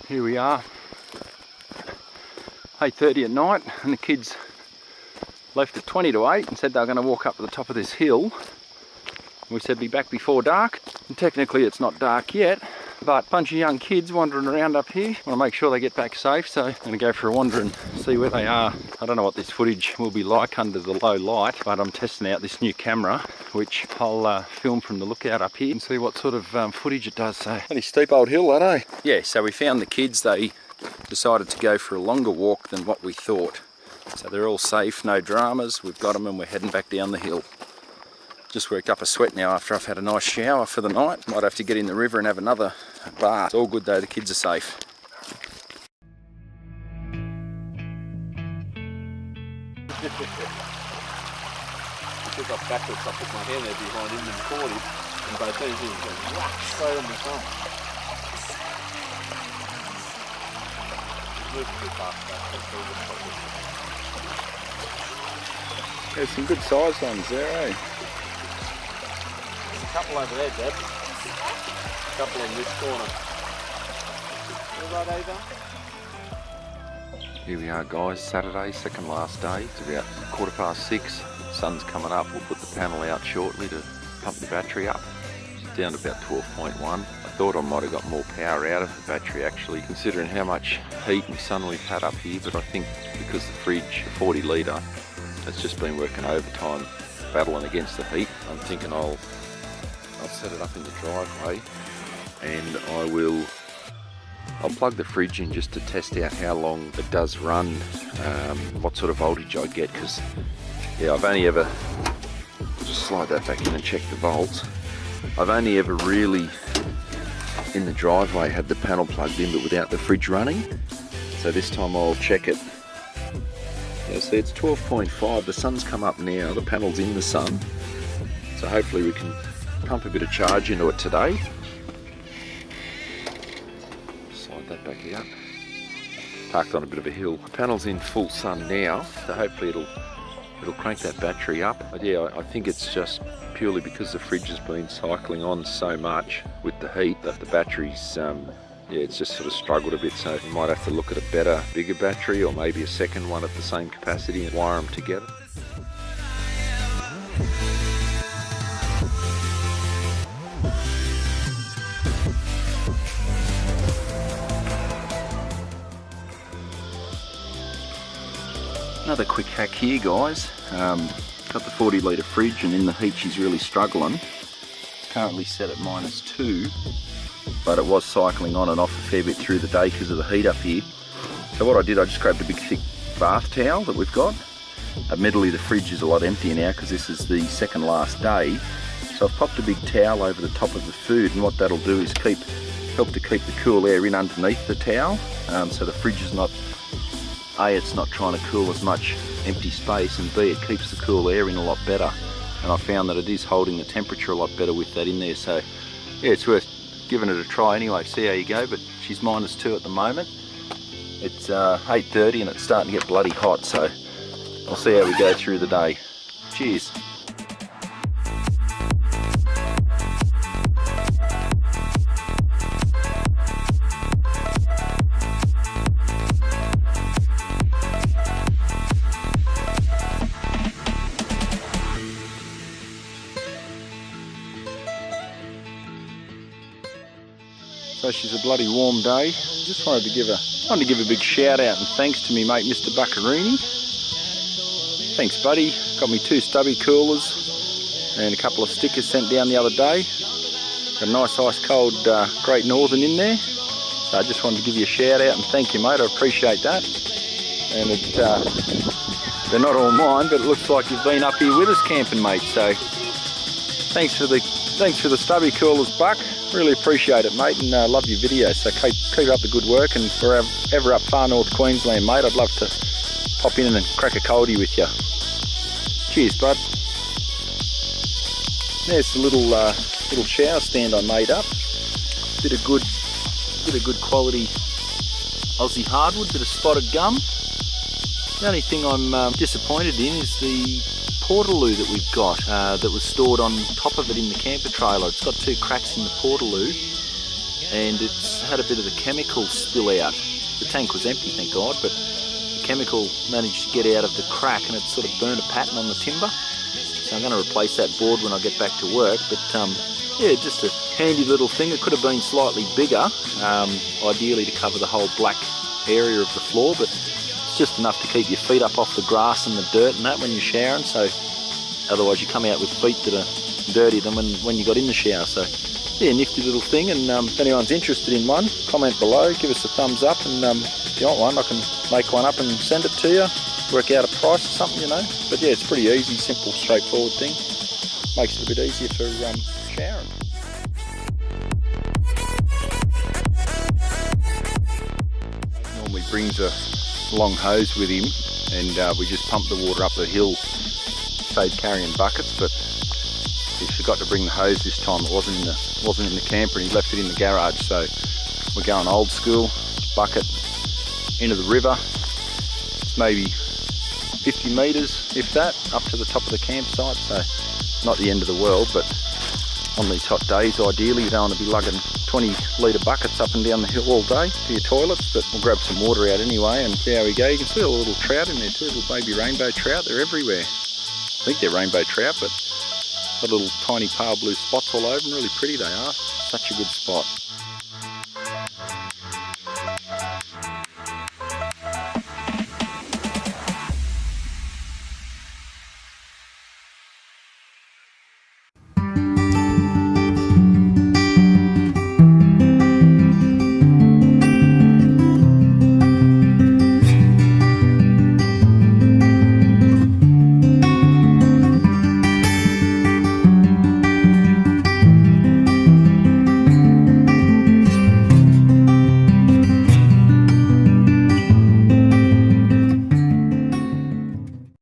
Here we are, 8:30 at night, and the kids left at 20 to 8 and said they were going to walk up to the top of this hill. We said be back before dark, and technically it's not dark yet, but a bunch of young kids wandering around up here. Want to make sure they get back safe, so I'm going to go for a wander and see where they are. I don't know what this footage will be like under the low light, but I'm testing out this new camera, which I'll film from the lookout up here and see what sort of footage it does. So, pretty steep old hill, that, eh? Yeah, so we found the kids. They decided to go for a longer walk than what we thought. So they're all safe, no dramas. We've got them and we're heading back down the hill. Just worked up a sweat now after I've had a nice shower for the night. Might have to get in the river and have another bath. It's all good though, the kids are safe. Because I'm backwards, I put my hand there behind him and caught him, and both things he went whack straight on the thumb. There's some good sized ones there, eh? There's a couple over there, Dad. A couple in this corner. All right, Ava? Here we are, guys, Saturday, second last day. It's about 6:15. Sun's coming up. We'll put the panel out shortly to pump the battery up. It's down to about 12.1. I thought I might have got more power out of the battery actually, considering how much heat and sun we've had up here, but I think because the fridge, 40 litre, has just been working overtime, battling against the heat. I'm thinking I'll set it up in the driveway and I'll plug the fridge in just to test out how long it does run, what sort of voltage I get, because yeah, I've only ever, just slide that back in and check the volts. I've only ever really in the driveway had the panel plugged in but without the fridge running. So this time I'll check it. Yeah, see, it's 12.5, the sun's come up now, the panel's in the sun. So hopefully we can pump a bit of charge into it today. Slide that back out. Parked on a bit of a hill. The panel's in full sun now, so hopefully it'll crank that battery up. But yeah, I think it's just purely because the fridge has been cycling on so much with the heat that the battery's, yeah, it's just sort of struggled a bit, so we might have to look at a better, bigger battery or maybe a second one at the same capacity and wire them together. Another quick hack here, guys. Got the 40 litre fridge, and in the heat she's really struggling. Currently set at -2, but it was cycling on and off a fair bit through the day because of the heat up here. So what I did, I just grabbed a big thick bath towel that we've got. Admittedly the fridge is a lot emptier now because this is the second last day. So I've popped a big towel over the top of the food, and what that'll do is help to keep the cool air in underneath the towel. So the fridge is not, A, it's not trying to cool as much empty space, and B, it keeps the cool air in a lot better. And I found that it is holding the temperature a lot better with that in there. So yeah, it's worth giving it a try anyway, see how you go. But she's -2 at the moment. It's 8:30 and it's starting to get bloody hot, so I'll see how we go through the day. Cheers. So she's a bloody warm day. Just wanted to give a big shout out and thanks to me mate Mr. Buccarooni. Thanks buddy. Got me 2 stubby coolers and a couple of stickers sent down the other day. Got a nice ice cold Great Northern in there. So I just wanted to give you a shout out and thank you mate, I appreciate that. And they're not all mine, but it looks like you've been up here with us camping mate. So thanks for the stubby coolers, Buck. Really appreciate it, mate, and love your videos. So keep up the good work, and if we're ever up far north Queensland, mate, I'd love to pop in and crack a coldie with you. Cheers, bud. There's the little shower stand I made up. Bit of good quality Aussie hardwood, bit of spotted gum. The only thing I'm disappointed in is the portaloo that we've got that was stored on top of it in the camper trailer. It's got 2 cracks in the portaloo, and it's had a bit of the chemical spill out. The tank was empty, thank God, but the chemical managed to get out of the crack and it sort of burned a pattern on the timber. So I'm going to replace that board when I get back to work. But yeah, just a handy little thing. It could have been slightly bigger, ideally to cover the whole black area of the floor, but it's just enough to keep your feet up off the grass and the dirt and that when you're showering. So otherwise you come out with feet that are dirtier than when you got in the shower. So yeah, nifty little thing. And if anyone's interested in one, comment below, give us a thumbs up, and if you want one, I can make one up and send it to you. Work out a price or something, you know. But yeah, it's pretty easy, simple, straightforward thing. Makes it a bit easier for showering. Normally brings a long hose with him, and we just pump the water up the hill, save carrying buckets. But he forgot to bring the hose this time. It wasn't in the camper, and he left it in the garage. So we're going old school, bucket into the river. It's maybe 50 metres, if that, up to the top of the campsite. So not the end of the world, but on these hot days, ideally you don't want to be lugging 20 litre buckets up and down the hill all day to your toilets. But we'll grab some water out anyway and see how we go. You can see all the little trout in there too, little baby rainbow trout. They're everywhere. I think they're rainbow trout, but got little tiny pale blue spots all over them. Really pretty they are. Such a good spot.